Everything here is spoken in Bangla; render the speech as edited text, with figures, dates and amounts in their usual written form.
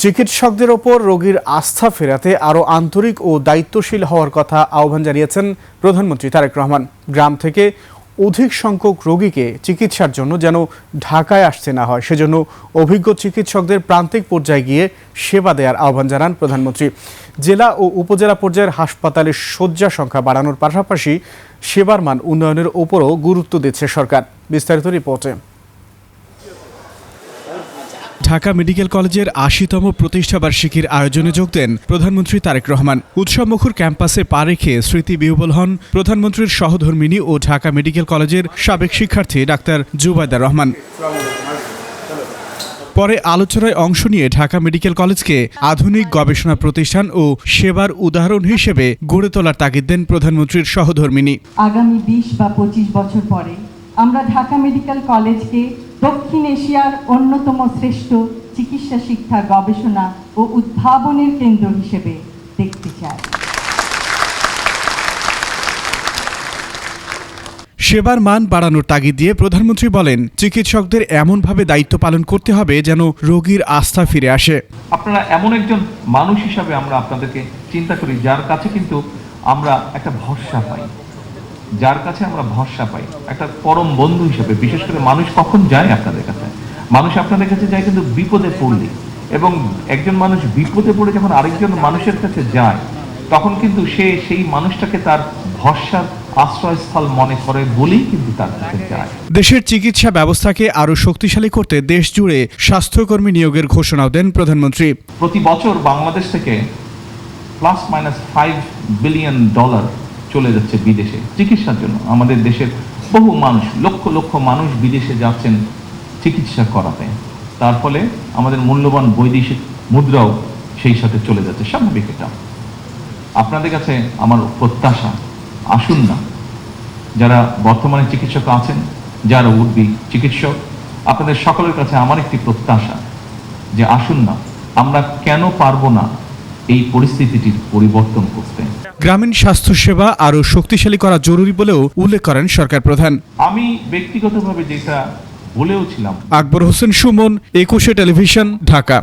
চিকিৎসকদের ওপর রোগীর আস্থা ফেরাতে আরও আন্তরিক ও দায়িত্বশীল হওয়ার কথা আহ্বান জানিয়েছেন প্রধানমন্ত্রী তারেক রহমান। গ্রাম থেকে অধিক সংখ্যক রোগীকে চিকিৎসার জন্য যেন ঢাকায় আসতে না হয়, সেজন্য অভিজ্ঞ চিকিৎসকদের প্রান্তিক পর্যায়ে গিয়ে সেবা দেওয়ার আহ্বান জানান প্রধানমন্ত্রী। জেলা ও উপজেলা পর্যায়ের হাসপাতালের শয্যা সংখ্যা বাড়ানোর পাশাপাশি সেবার মান উন্নয়নের ওপরও গুরুত্ব দিচ্ছে সরকার। বিস্তারিত রিপোর্টে। ঢাকা মেডিকেল কলেজের ৮০তম প্রতিষ্ঠাবার্ষিকীর আয়োজনে যোগ দেন প্রধানমন্ত্রী তারেক রহমান। উৎসবমুখর ক্যাম্পাসে পা রেখে স্মৃতি বিহ্বল হন প্রধানমন্ত্রীর সহধর্মিণী ও ঢাকা মেডিকেল কলেজের সাবেক শিক্ষার্থী ডাক্তার জুবাইদা রহমান। পরে আলোচনায় অংশ নিয়ে ঢাকা মেডিকেল কলেজকে আধুনিক গবেষণা প্রতিষ্ঠান ও সেবার উদাহরণ হিসেবে গড়ে তোলার তাগিদ দেন প্রধানমন্ত্রীর সহধর্মিণী। আগামী ২০ বা ২৫ বছর পরে আমরা ঢাকা মেডিকেল কলেজকে দক্ষিণ এশিয়ার অন্যতম শ্রেষ্ঠ চিকিৎসা শিক্ষা, গবেষণা ও উদ্ভাবনের কেন্দ্র হিসেবে দেখতে চাই। সেবার মান বাড়ানোর তাগিদ দিয়ে প্রধানমন্ত্রী বলেন, চিকিৎসকদের এমনভাবে দায়িত্ব পালন করতে হবে যেন রোগীর আস্থা ফিরে আসে। আপনারা এমন একজন মানুষ হিসাবে আমরা আপনাদেরকে চিন্তা করি, যার কাছে কিন্তু আমরা একটা ভরসা পাই, একটা পরম বন্ধু হিসেবে। বিশেষ করে মানুষ কখন যায় আপনাদের কাছে? মানুষ আপনাদের কাছে যায় কিন্তু বিপদে পড়লে, এবং একজন মানুষ বিপদে পড়ে যখন আরেকজন মানুষের কাছে যায়, তখন কিন্তু সে সেই মানুষটাকে তার ভরসার আশ্রয়স্থল মনে করে বলেই কিন্তু তার কাছে যায়। দেশের চিকিৎসা ব্যবস্থাকে আরো শক্তিশালী করতে দেশ জুড়ে স্বাস্থ্যকর্মী নিয়োগের ঘোষণাও দেন প্রধানমন্ত্রী। প্রতি বছর বাংলাদেশ থেকে +-5 বিলিয়ন ডলার চলে যাচ্ছে বিদেশে চিকিৎসার জন্য। আমাদের দেশের বহু মানুষ, লক্ষ লক্ষ মানুষ বিদেশে যাচ্ছেন চিকিৎসা করাতে। তার ফলে আমাদের মূল্যবান বৈদেশিক মুদ্রাও সেই সাথে চলে যাচ্ছে। স্বাভাবিক এটা। আপনাদের কাছে আমার প্রত্যাশা, আসুন না, যারা বর্তমানে চিকিৎসক আছেন, যারা উঠবি চিকিৎসক, আপনাদের সকলের কাছে আমার একটি প্রত্যাশা যে আসুন না, আমরা কেন পারবো না এই পরিস্থিতিটির পরিবর্তন করতে। গ্রামীণ স্বাস্থ্যসেবা আরও শক্তিশালী করা জরুরি বলেও উল্লেখ করেন সরকার প্রধান। আমি ব্যক্তিগতভাবে যেটা বলেও ছিলাম। আকবর হোসেন সুমন, ২১শে টেলিভিশন, ঢাকা।